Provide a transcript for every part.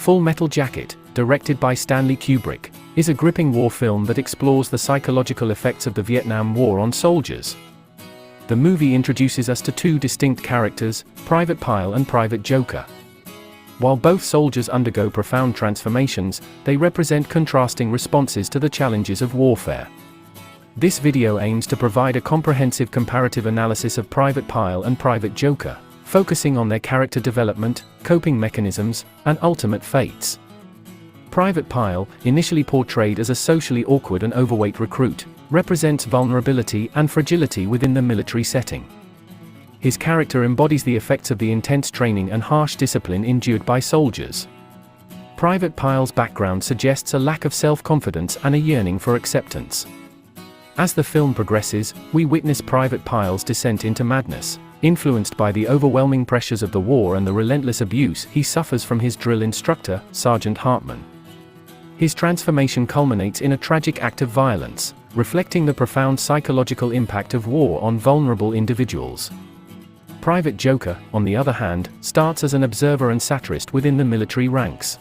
Full Metal Jacket, directed by Stanley Kubrick, is a gripping war film that explores the psychological effects of the Vietnam War on soldiers. The movie introduces us to two distinct characters, Private Pyle and Private Joker. While both soldiers undergo profound transformations, they represent contrasting responses to the challenges of warfare. This video aims to provide a comprehensive comparative analysis of Private Pyle and Private Joker, focusing on their character development, coping mechanisms, and ultimate fates. Private Pyle, initially portrayed as a socially awkward and overweight recruit, represents vulnerability and fragility within the military setting. His character embodies the effects of the intense training and harsh discipline endured by soldiers. Private Pyle's background suggests a lack of self-confidence and a yearning for acceptance. As the film progresses, we witness Private Pyle's descent into madness, influenced by the overwhelming pressures of the war and the relentless abuse he suffers from his drill instructor, Sergeant Hartman. His transformation culminates in a tragic act of violence, reflecting the profound psychological impact of war on vulnerable individuals. Private Joker, on the other hand, starts as an observer and satirist within the military ranks.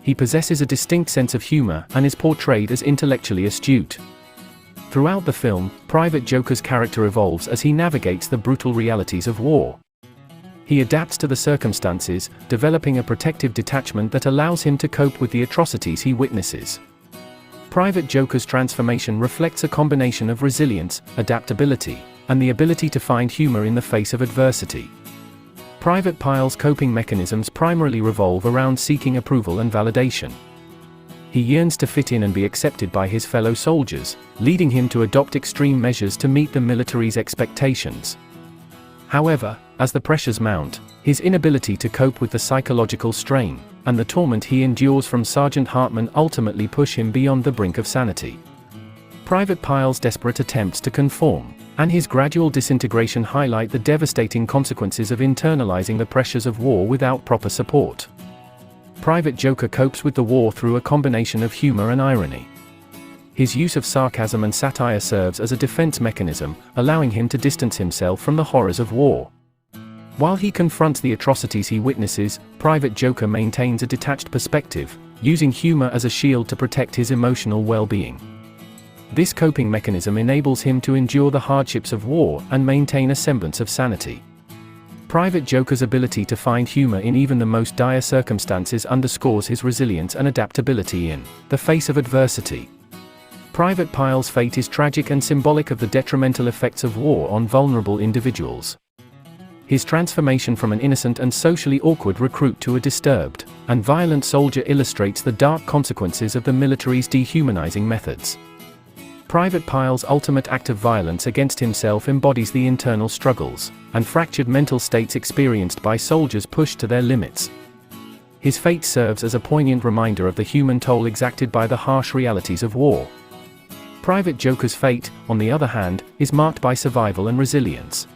He possesses a distinct sense of humor and is portrayed as intellectually astute. Throughout the film, Private Joker's character evolves as he navigates the brutal realities of war. He adapts to the circumstances, developing a protective detachment that allows him to cope with the atrocities he witnesses. Private Joker's transformation reflects a combination of resilience, adaptability, and the ability to find humor in the face of adversity. Private Pyle's coping mechanisms primarily revolve around seeking approval and validation. He yearns to fit in and be accepted by his fellow soldiers, leading him to adopt extreme measures to meet the military's expectations. However, as the pressures mount, his inability to cope with the psychological strain, and the torment he endures from Sergeant Hartman ultimately push him beyond the brink of sanity. Private Pyle's desperate attempts to conform, and his gradual disintegration highlight the devastating consequences of internalizing the pressures of war without proper support. Private Joker copes with the war through a combination of humor and irony. His use of sarcasm and satire serves as a defense mechanism, allowing him to distance himself from the horrors of war. While he confronts the atrocities he witnesses, Private Joker maintains a detached perspective, using humor as a shield to protect his emotional well-being. This coping mechanism enables him to endure the hardships of war and maintain a semblance of sanity. Private Joker's ability to find humor in even the most dire circumstances underscores his resilience and adaptability in the face of adversity. Private Pyle's fate is tragic and symbolic of the detrimental effects of war on vulnerable individuals. His transformation from an innocent and socially awkward recruit to a disturbed and violent soldier illustrates the dark consequences of the military's dehumanizing methods. Private Pyle's ultimate act of violence against himself embodies the internal struggles and fractured mental states experienced by soldiers pushed to their limits. His fate serves as a poignant reminder of the human toll exacted by the harsh realities of war. Private Joker's fate, on the other hand, is marked by survival and resilience.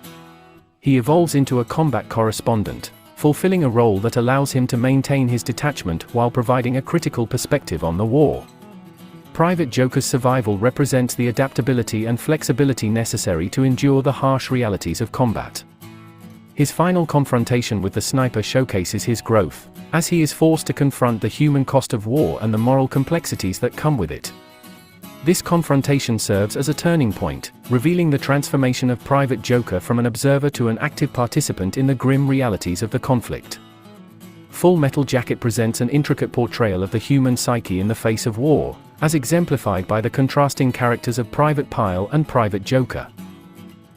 He evolves into a combat correspondent, fulfilling a role that allows him to maintain his detachment while providing a critical perspective on the war. Private Joker's survival represents the adaptability and flexibility necessary to endure the harsh realities of combat. His final confrontation with the sniper showcases his growth, as he is forced to confront the human cost of war and the moral complexities that come with it. This confrontation serves as a turning point, revealing the transformation of Private Joker from an observer to an active participant in the grim realities of the conflict. Full Metal Jacket presents an intricate portrayal of the human psyche in the face of war, as exemplified by the contrasting characters of Private Pyle and Private Joker.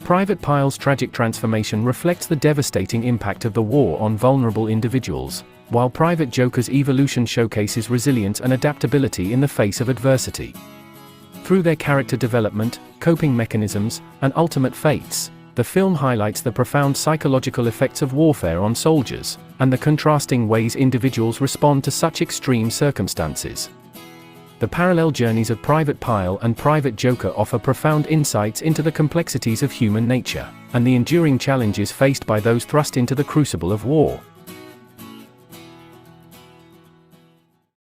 Private Pyle's tragic transformation reflects the devastating impact of the war on vulnerable individuals, while Private Joker's evolution showcases resilience and adaptability in the face of adversity. Through their character development, coping mechanisms, and ultimate fates, the film highlights the profound psychological effects of warfare on soldiers, and the contrasting ways individuals respond to such extreme circumstances. The parallel journeys of Private Pyle and Private Joker offer profound insights into the complexities of human nature, and the enduring challenges faced by those thrust into the crucible of war.